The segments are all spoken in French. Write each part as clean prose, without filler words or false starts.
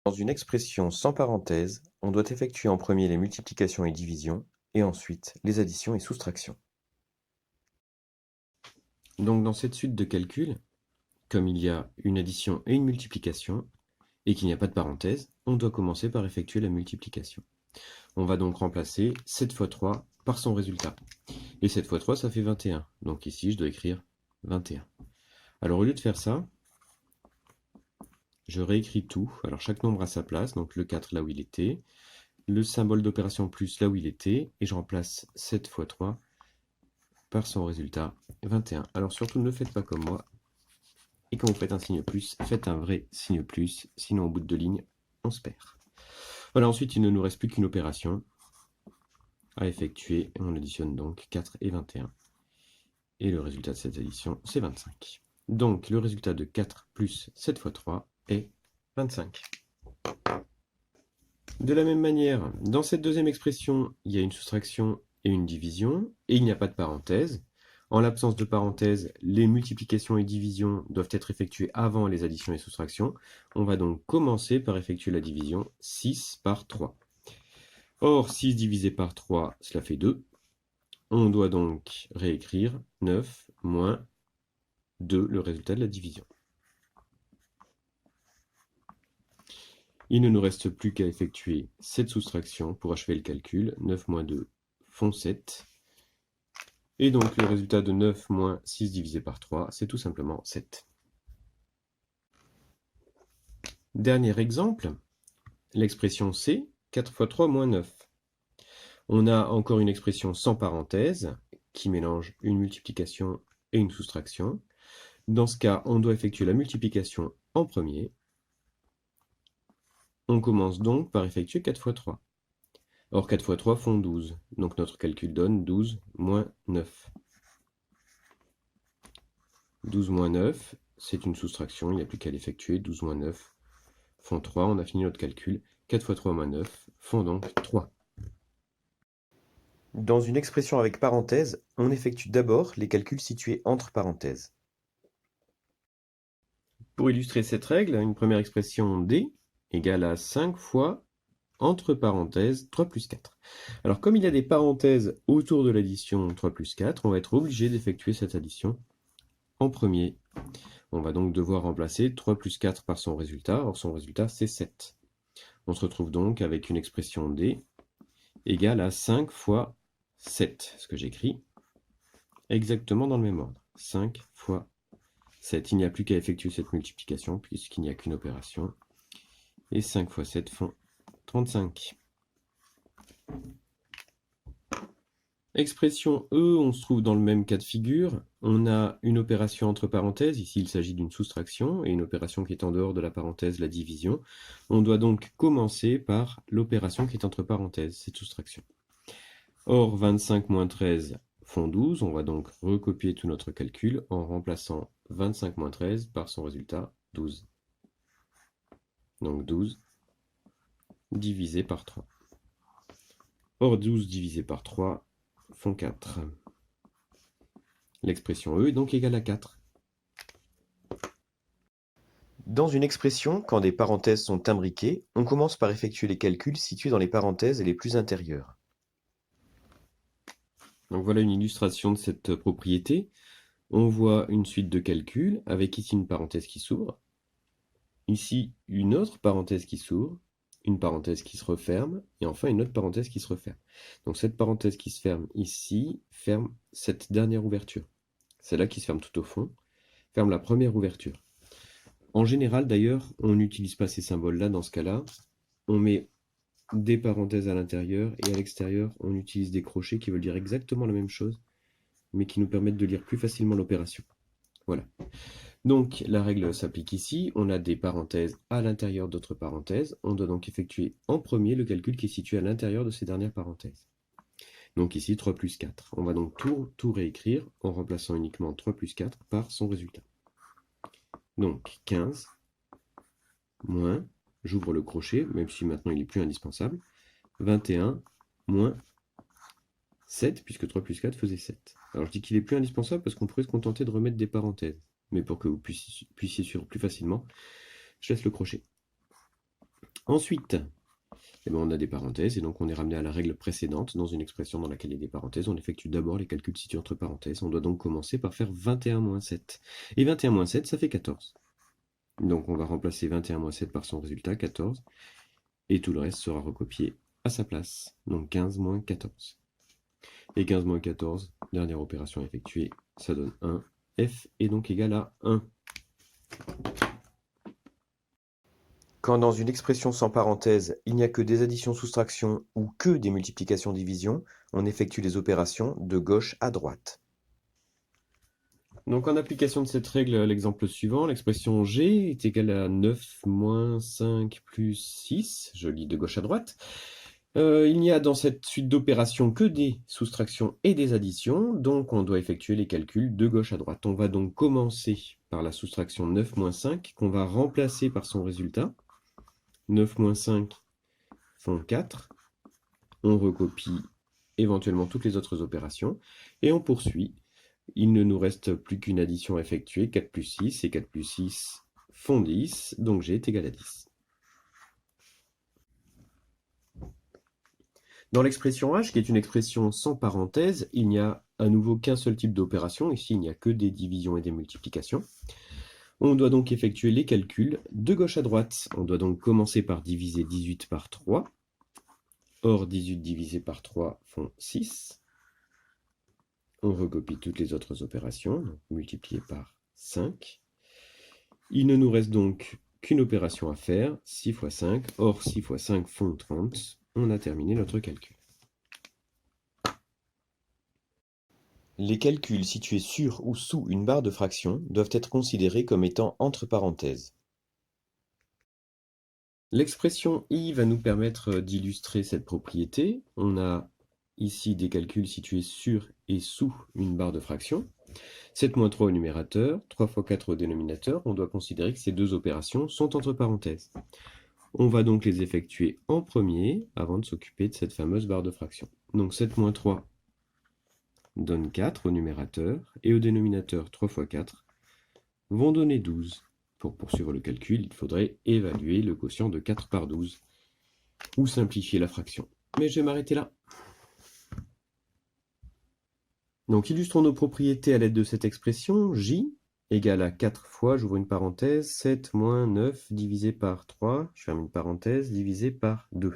Dans une expression sans parenthèse, on doit effectuer en premier les multiplications et divisions, et ensuite les additions et soustractions. Donc dans cette suite de calculs, comme il y a une addition et une multiplication, et qu'il n'y a pas de parenthèse, on doit commencer par effectuer la multiplication. On va donc remplacer 7 fois 3 par son résultat. Et 7 fois 3, ça fait 21. Donc ici, je dois écrire 21. Alors au lieu de faire ça, je réécris tout. Alors chaque nombre à sa place, donc le 4 là où il était, le symbole d'opération plus là où il était, et je remplace 7 fois 3 par son résultat 21. Alors surtout ne faites pas comme moi, et quand vous faites un signe plus, faites un vrai signe plus, sinon au bout de ligne, on se perd. Voilà, ensuite il ne nous reste plus qu'une opération à effectuer, on additionne donc 4 et 21. Et le résultat de cette addition, c'est 25. Donc le résultat de 4 plus 7 fois 3 est 25. De la même manière, dans cette deuxième expression, il y a une soustraction et une division, et il n'y a pas de parenthèse. En l'absence de parenthèse, les multiplications et divisions doivent être effectuées avant les additions et soustractions. On va donc commencer par effectuer la division 6 par 3. Or, 6 divisé par 3, cela fait 2. On doit donc réécrire 9 moins 2, le résultat de la division. Il ne nous reste plus qu'à effectuer cette soustraction pour achever le calcul. 9 moins 2 font 7. Et donc le résultat de 9 moins 6 divisé par 3, c'est tout simplement 7. Dernier exemple, l'expression C, 4 fois 3 moins 9. On a encore une expression sans parenthèse qui mélange une multiplication et une soustraction. Dans ce cas, on doit effectuer la multiplication en premier. On commence donc par effectuer 4 fois 3. Or 4 fois 3 font 12, donc notre calcul donne 12 moins 9. 12 moins 9, c'est une soustraction, il n'y a plus qu'à l'effectuer. 12 moins 9 font 3, on a fini notre calcul. 4 fois 3 moins 9 font donc 3. Dans une expression avec parenthèse, on effectue d'abord les calculs situés entre parenthèses. Pour illustrer cette règle, une première expression D égale à 5 fois entre parenthèses 3 plus 4. Alors comme il y a des parenthèses autour de l'addition 3 plus 4, on va être obligé d'effectuer cette addition en premier. On va donc devoir remplacer 3 plus 4 par son résultat. Or son résultat c'est 7. On se retrouve donc avec une expression D égale à 5 fois 7, ce que j'écris exactement dans le même ordre. 5 fois 7. Il n'y a plus qu'à effectuer cette multiplication puisqu'il n'y a qu'une opération. Et 5 fois 7 font 35. Expression E, on se trouve dans le même cas de figure. On a une opération entre parenthèses, ici il s'agit d'une soustraction, et une opération qui est en dehors de la parenthèse, la division. On doit donc commencer par l'opération qui est entre parenthèses, cette soustraction. Or, 25 moins 13 font 12, on va donc recopier tout notre calcul en remplaçant 25 moins 13 par son résultat, 12. Donc 12 divisé par 3. Or, 12 divisé par 3 font 4. L'expression E est donc égale à 4. Dans une expression, quand des parenthèses sont imbriquées, on commence par effectuer les calculs situés dans les parenthèses les plus intérieures. Donc voilà une illustration de cette propriété. On voit une suite de calculs avec ici une parenthèse qui s'ouvre, ici une autre parenthèse qui s'ouvre, une parenthèse qui se referme, et enfin une autre parenthèse qui se referme. Donc cette parenthèse qui se ferme ici ferme cette dernière ouverture. Celle-là qui se ferme tout au fond ferme la première ouverture. En général d'ailleurs, on n'utilise pas ces symboles-là dans ce cas-là. On met des parenthèses à l'intérieur et à l'extérieur, on utilise des crochets qui veulent dire exactement la même chose, mais qui nous permettent de lire plus facilement l'opération. Voilà. Donc la règle s'applique ici, on a des parenthèses à l'intérieur d'autres parenthèses, on doit donc effectuer en premier le calcul qui est situé à l'intérieur de ces dernières parenthèses. Donc ici 3 plus 4. On va donc tout réécrire en remplaçant uniquement 3 plus 4 par son résultat. Donc 15 moins, j'ouvre le crochet, même si maintenant il n'est plus indispensable, 21 moins 7, puisque 3 plus 4 faisait 7. Alors je dis qu'il est plus indispensable parce qu'on pourrait se contenter de remettre des parenthèses. Mais pour que vous puissiez suivre plus facilement, je laisse le crochet. Ensuite, eh ben, on a des parenthèses, et donc on est ramené à la règle précédente. Dans une expression dans laquelle il y a des parenthèses, on effectue d'abord les calculs situés entre parenthèses. On doit donc commencer par faire 21 moins 7. Et 21 moins 7, ça fait 14. Donc on va remplacer 21 moins 7 par son résultat, 14. Et tout le reste sera recopié à sa place. Donc 15 moins 14. Et 15 moins 14, dernière opération effectuée, ça donne 1. F est donc égal à 1. Quand dans une expression sans parenthèse, il n'y a que des additions-soustractions ou que des multiplications-divisions, on effectue les opérations de gauche à droite. Donc en application de cette règle à l'exemple suivant, l'expression G est égale à 9 moins 5 plus 6, je lis de gauche à droite. Il n'y a dans cette suite d'opérations que des soustractions et des additions, donc on doit effectuer les calculs de gauche à droite. On va donc commencer par la soustraction 9 moins 5, qu'on va remplacer par son résultat. 9 moins 5 font 4. On recopie éventuellement toutes les autres opérations, et on poursuit. Il ne nous reste plus qu'une addition à effectuer, 4 plus 6, et 4 plus 6 font 10, donc G est égal à 10. Dans l'expression H, qui est une expression sans parenthèse, il n'y a à nouveau qu'un seul type d'opération. Ici, il n'y a que des divisions et des multiplications. On doit donc effectuer les calculs de gauche à droite. On doit donc commencer par diviser 18 par 3. Or, 18 divisé par 3 font 6. On recopie toutes les autres opérations, donc multiplié par 5. Il ne nous reste donc qu'une opération à faire, 6 fois 5. Or, 6 fois 5 font 30. On a terminé notre calcul. Les calculs situés sur ou sous une barre de fraction doivent être considérés comme étant entre parenthèses. L'expression I va nous permettre d'illustrer cette propriété. On a ici des calculs situés sur et sous une barre de fraction. 7 moins 3 au numérateur, 3 fois 4 au dénominateur. On doit considérer que ces deux opérations sont entre parenthèses. On va donc les effectuer en premier avant de s'occuper de cette fameuse barre de fraction. Donc 7 moins 3 donne 4 au numérateur, et au dénominateur 3 fois 4 vont donner 12. Pour poursuivre le calcul, il faudrait évaluer le quotient de 4 par 12, ou simplifier la fraction. Mais je vais m'arrêter là. Donc illustrons nos propriétés à l'aide de cette expression. J égale à 4 fois, j'ouvre une parenthèse, 7 moins 9 divisé par 3, je ferme une parenthèse, divisé par 2.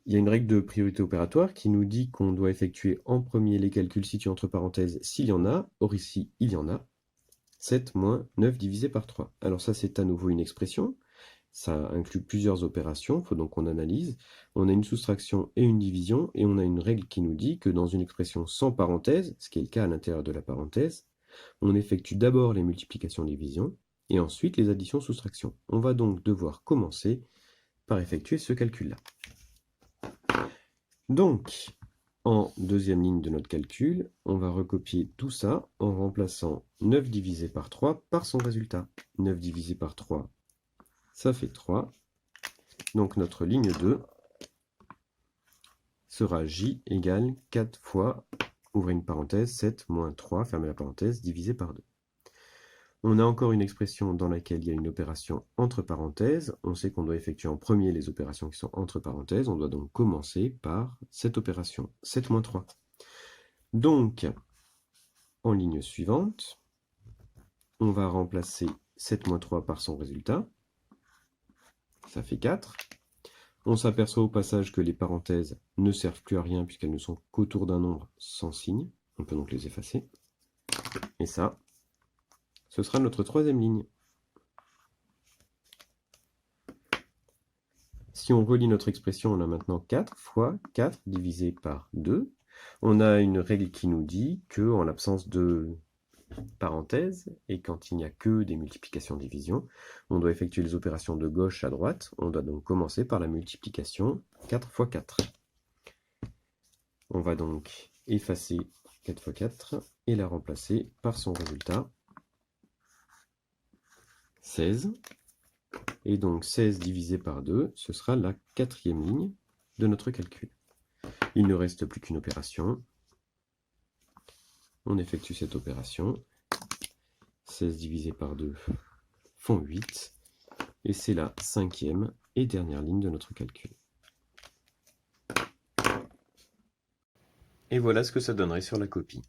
Il y a une règle de priorité opératoire qui nous dit qu'on doit effectuer en premier les calculs situés entre parenthèses s'il y en a. Or ici, il y en a. 7 moins 9 divisé par 3. Alors ça, c'est à nouveau une expression. Ça inclut plusieurs opérations, il faut donc qu'on analyse. On a une soustraction et une division, et on a une règle qui nous dit que dans une expression sans parenthèse, ce qui est le cas à l'intérieur de la parenthèse, on effectue d'abord les multiplications-divisions, et ensuite les additions-soustractions. On va donc devoir commencer par effectuer ce calcul-là. Donc, en deuxième ligne de notre calcul, on va recopier tout ça en remplaçant 9 divisé par 3 par son résultat. 9 divisé par 3, ça fait 3. Donc notre ligne 2 sera J égale 4 fois, ouvrez une parenthèse, 7 moins 3, fermez la parenthèse, divisé par 2. On a encore une expression dans laquelle il y a une opération entre parenthèses. On sait qu'on doit effectuer en premier les opérations qui sont entre parenthèses. On doit donc commencer par cette opération, 7 moins 3. Donc, en ligne suivante, on va remplacer 7 moins 3 par son résultat. Ça fait 4. On s'aperçoit au passage que les parenthèses ne servent plus à rien puisqu'elles ne sont qu'autour d'un nombre sans signe. On peut donc les effacer. Et ça, ce sera notre troisième ligne. Si on relie notre expression, on a maintenant 4 fois 4 divisé par 2. On a une règle qui nous dit que, en l'absence de parenthèses, et quand il n'y a que des multiplications-divisions, on doit effectuer les opérations de gauche à droite. On doit donc commencer par la multiplication 4 fois 4. On va donc effacer 4 fois 4 et la remplacer par son résultat, 16. Et donc 16 divisé par 2, ce sera la quatrième ligne de notre calcul. Il ne reste plus qu'une opération. On effectue cette opération. 16 divisé par 2 font 8. Et c'est la cinquième et dernière ligne de notre calcul. Et voilà ce que ça donnerait sur la copie.